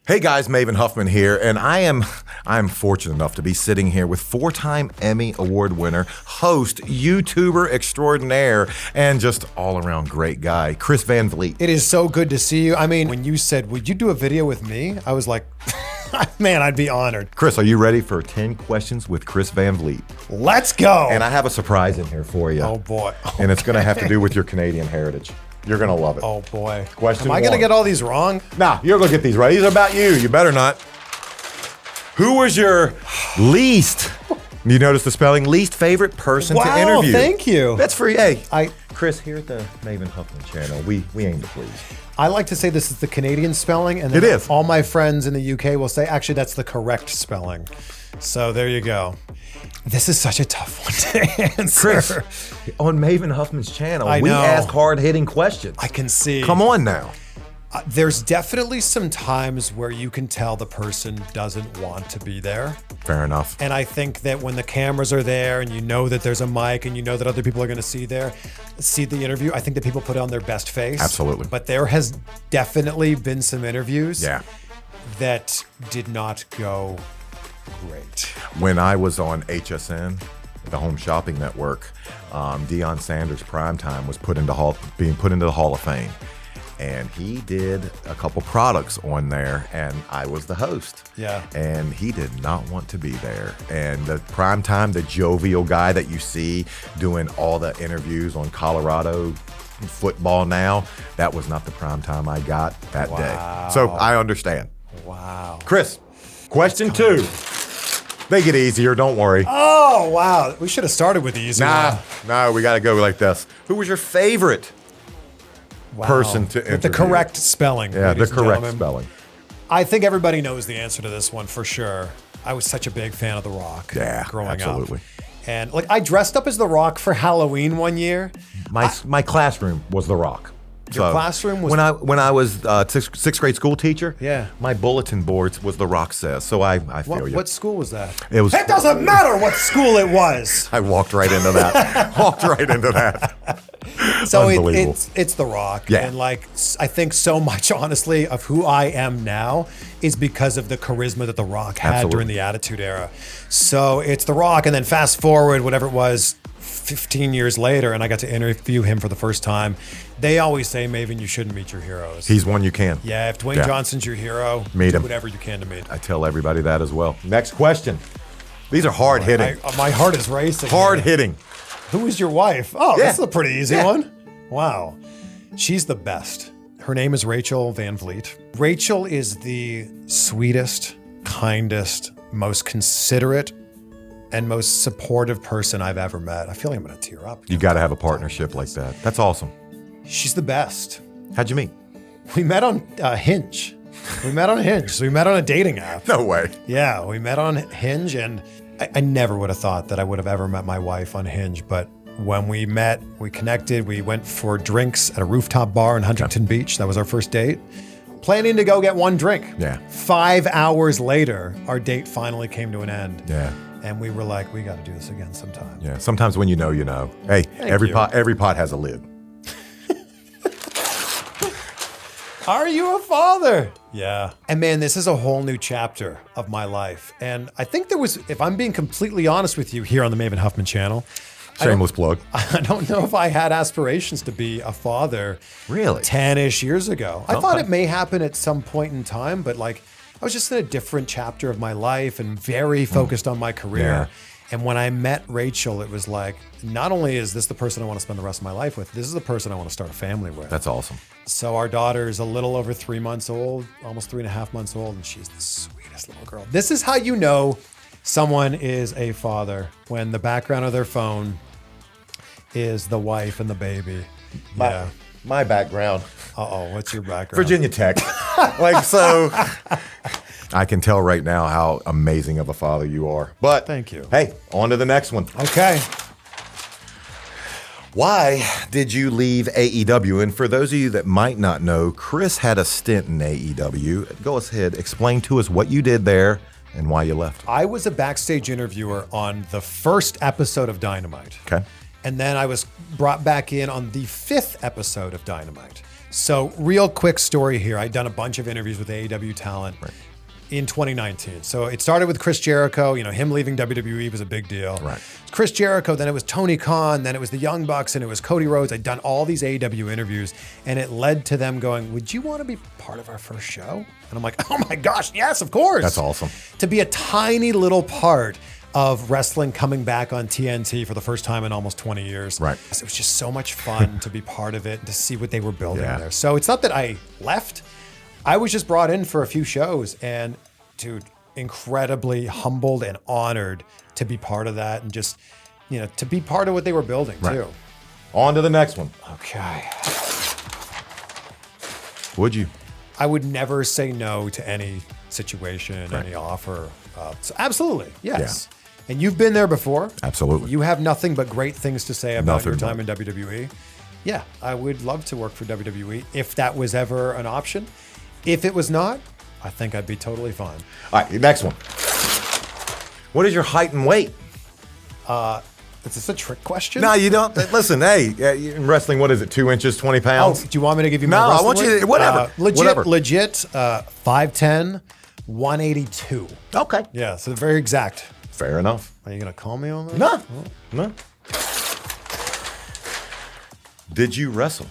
Hey guys, Maven Huffman here, and I am fortunate enough to be sitting here with 4-time Emmy Award winner, host, YouTuber extraordinaire, and just all-around great guy, Chris Van Vliet. It is so good to see you. I mean, when you said, would you do a video with me? I was like, man, I'd be honored. Chris, are you ready for 10 questions with Chris Van Vliet? Let's go. And I have a surprise in here for you. Oh boy. And it's gonna have to do with your Canadian heritage. You're gonna love it. Oh boy. Question Am I gonna one. get all these wrong? Nah, you're gonna get these right. These are about you. You better not. Who was your least, you notice the spelling, least favorite person to interview? Wow, thank you. That's for you. Hey, Chris, here at the Maven Huffman channel, we aim to please. I like to say this is the Canadian spelling, and then It is. all my friends in the UK will say, actually, that's the correct spelling. So there you go. This is such a tough one to answer. Chris, on Maven Huffman's channel, I we know. ask hard-hitting questions. I can see. Come on now. There's definitely some times where you can tell the person doesn't want to be there. Fair enough. And I think that when the cameras are there and you know that there's a mic and you know that other people are going to see the interview, I think that people put on their best face. Absolutely. But there has definitely been some interviews that did not go great. When I was on HSN, the Home Shopping Network, Deion Sanders' primetime was being put into the Hall of Fame. And he did a couple products on there, and I was the host. Yeah. And he did not want to be there. And the primetime, the jovial guy that you see doing all the interviews on Colorado Football Now, that was not the primetime I got that day. So I understand. Wow. Chris, question 2. They get easier, don't worry. Oh, wow. We should have started with the easy one. No, we got to go like this. Who was your favorite person to interview? With the correct spelling. Yeah, the ladies and correct gentlemen. spelling. I think everybody knows the answer to this one for sure. I was such a big fan of The Rock growing absolutely. up. And like I dressed up as The Rock for Halloween one year. My classroom was The Rock. Your classroom was when I was sixth grade school teacher. Yeah. My bulletin boards was The Rock says. So I feel you. What school was that? It doesn't matter what school it was. I walked right into that. Walked right into that. So Unbelievable. it's The Rock. Yeah. And like I think so much honestly of who I am now is because of the charisma that The Rock had Absolutely. during the Attitude Era. So it's The Rock, and then fast forward whatever it was 15 years later, and I got to interview him for the first time. They always say, Maven, you shouldn't meet your heroes. He's one you can. Yeah, if Dwayne Johnson's your hero, Meet do him. whatever you can to meet. I tell everybody that as well. Next question. These are hard hitting. My heart is racing. Hard here. hitting. Who is your wife? Oh, Yeah. that's a pretty easy Yeah. one. Wow. She's the best. Her name is Rachel Van Vliet. Rachel is the sweetest, kindest, most considerate, and most supportive person I've ever met. I feel like I'm going to tear up. You got to have a partnership like that. That's awesome. She's the best. How'd you meet? We met on Hinge. We met on Hinge. So we met on a dating app. No way. Yeah, we met on Hinge, and I never would have thought that I would have ever met my wife on Hinge. But when we met, we connected. We went for drinks at a rooftop bar in Huntington Beach. That was our first date. Planning to go get one drink. Yeah. 5 hours later, our date finally came to an end. Yeah. And we were like, we got to do this again sometime. Yeah. Sometimes when you know, you know. Hey, every you. pot has a lid. Are you a father? Yeah. And man, this is a whole new chapter of my life. And I think there was, if I'm being completely honest with you here on the Maven Huffman channel, Shameless plug. I don't know if I had aspirations to be a father Really? 10-ish years ago. I thought Okay. it may happen at some point in time, but like I was just in a different chapter of my life and very focused on my career. Yeah. And when I met Rachel, it was like, not only is this the person I want to spend the rest of my life with, this is the person I want to start a family with. That's awesome. So our daughter is a little over 3 months old, almost 3.5 months old, and she's the sweetest little girl. This is how you know someone is a father, when the background of their phone is the wife and the baby. Yeah. My background. Uh-oh, what's your background? Virginia Tech. Like, so I can tell right now how amazing of a father you are. But Thank you. Hey, on to the next one. Okay. Why did you leave AEW? And for those of you that might not know, Chris had a stint in AEW. Go ahead, explain to us what you did there and why you left. I was a backstage interviewer on the first episode of Dynamite. Okay. And then I was brought back in on the 5th episode of Dynamite. So real quick story here. I'd done a bunch of interviews with AEW talent in 2019. So it started with Chris Jericho. You know, him leaving WWE was a big deal. Right. Chris Jericho, then it was Tony Khan, then it was the Young Bucks, and it was Cody Rhodes. I'd done all these AEW interviews, and it led to them going, would you want to be part of our first show? And I'm like, oh my gosh, yes, of course. That's awesome. To be a tiny little part of wrestling coming back on TNT for the first time in almost 20 years. Right. It was just so much fun to be part of it and to see what they were building Yeah. there. So it's not that I left. I was just brought in for a few shows and, dude, incredibly humbled and honored to be part of that and just, you know, to be part of what they were building too. On to the next one. Okay. Would you? I would never say no to any situation, any offer. So absolutely, yes. And you've been there before. Absolutely. You have nothing but great things to say about your Nothing time in WWE. Yeah, I would love to work for WWE if that was ever an option. If it was not, I think I'd be totally fine. All right, next one. What is your height and weight? Is this a trick question? No, you don't. Listen, hey, in wrestling, what is it, 2 inches, 20 Oh, pounds? do you want me to give you my No, I wrestling want you weight? to, whatever. Legit, 5'10", 182. Okay. Yeah, so very exact. Fair enough. Are you going to call me on that? No. Did you wrestle?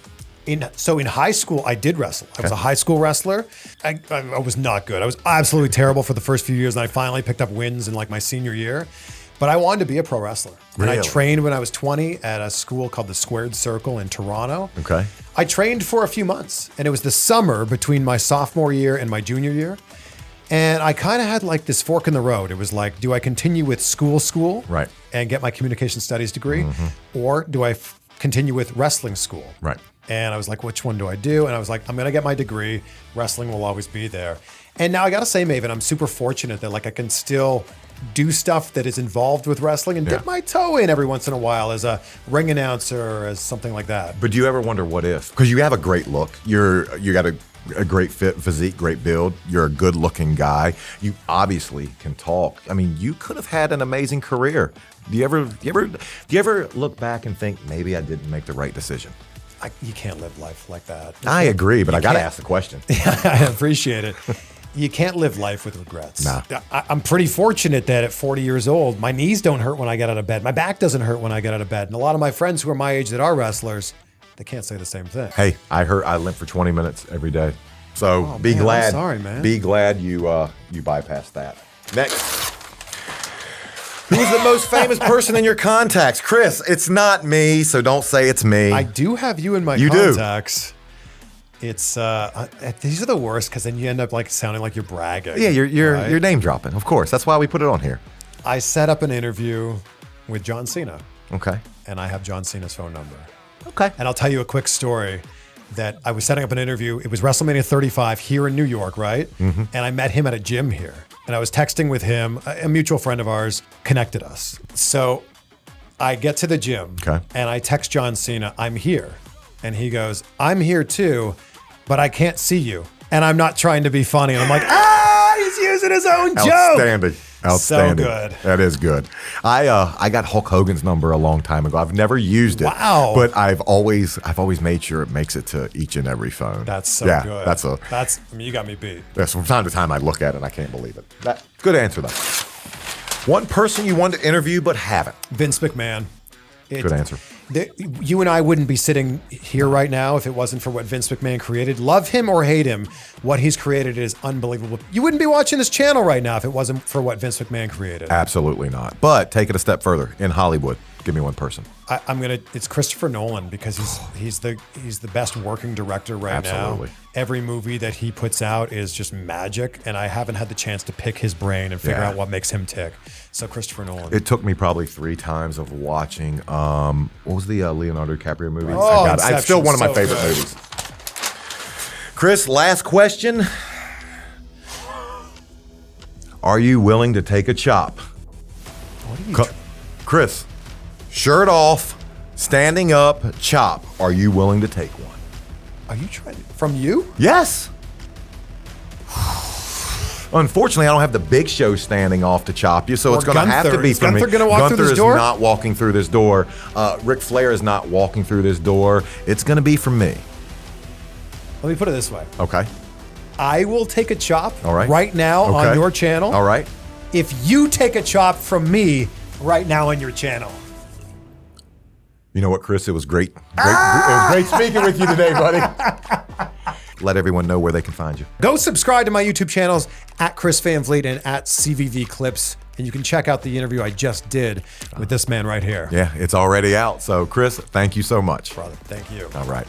So in high school, I did wrestle. I was a high school wrestler. I was not good. I was absolutely terrible for the first few years, and I finally picked up wins in like my senior year. But I wanted to be a pro wrestler. And I Really? trained when I was 20 at a school called the Squared Circle in Toronto. Okay. I trained for a few months, and it was the summer between my sophomore year and my junior year. And I kind of had like this fork in the road. It was like, do I continue with school Right. and get my communication studies degree? Or do I continue with wrestling school? Right. And I was like, which one do I do? And I was like, I'm going to get my degree. Wrestling will always be there. And now I got to say, Maven, I'm super fortunate that like I can still do stuff that is involved with wrestling and dip my toe in every once in a while as a ring announcer or as something like that. But do you ever wonder what if? Because you have a great look. You got a great physique, great build. You're a good looking guy. You obviously can talk. I mean, you could have had an amazing career. Do you ever look back and think maybe I didn't make the right decision? You can't live life like that. I agree, but I got to can't. ask the question. I appreciate it. You can't live life with regrets. Nah. I'm pretty fortunate that at 40 years old, my knees don't hurt when I get out of bed. My back doesn't hurt when I get out of bed. And a lot of my friends who are my age that are wrestlers, they can't say the same thing. Hey, I limp for 20 minutes every day. So be man, I'm glad. sorry, man. Be glad you bypassed that. Next. Who's the most famous person in your contacts? Chris, it's not me, so don't say it's me. I do have you in my contacts. It's these are the worst because then you end up like sounding like you're bragging. Yeah, you're right? name dropping, of course. That's why we put it on here. I set up an interview with John Cena, Okay. and I have John Cena's phone number. Okay. And I'll tell you a quick story that I was setting up an interview. It was WrestleMania 35 here in New York, right? Mm-hmm. And I met him at a gym here. And I was texting with him. A mutual friend of ours connected us. So I get to the gym and I text John Cena, I'm here. And he goes, I'm here too, but I can't see you. And I'm not trying to be funny. And I'm like, he's using his own joke. Outstanding. So good. That is good. I got Hulk Hogan's number a long time ago. I've never used it. Wow. But I've always made sure it makes it to each and every phone. That's so good. That's I mean, you got me beat. from time to time I look at it and I can't believe it. Good answer though. One person you wanted to interview but haven't. Vince McMahon. Good answer. You and I wouldn't be sitting here right now if it wasn't for what Vince McMahon created. Love him or hate him, what he's created is unbelievable. You wouldn't be watching this channel right now if it wasn't for what Vince McMahon created. Absolutely not. But take it a step further. In Hollywood, give me one person. It's Christopher Nolan because he's the best working director right Absolutely. now. Every movie that he puts out is just magic, and I haven't had the chance to pick his brain and figure out what makes him tick. So Christopher Nolan. It took me probably 3 times of watching. What was the Leonardo DiCaprio movie? Oh, It's still one of my Inception, favorite so good. movies. Chris, last question. Are you willing to take a chop? What are you Chris, shirt off, standing up, chop. Are you willing to take one? Are you trying from you? Yes. Unfortunately, I don't have the Big Show standing off to chop you, so it's going to have to be Is from me. Gunther going to walk through this door? Gunther is not walking through this door. Ric Flair is not walking through this door. It's going to be from me. Let me put it this way. Okay. I will take a chop All right. right now Okay. on your channel. All right. If you take a chop from me right now on your channel. You know what, Chris? It was great. It was great speaking with you today, buddy. Let everyone know where they can find you. Go subscribe to my YouTube channels at Chris Van Vliet and at CVV Clips. And you can check out the interview I just did with this man right here. Yeah, it's already out. So, Chris, thank you so much. Brother, thank you. All right.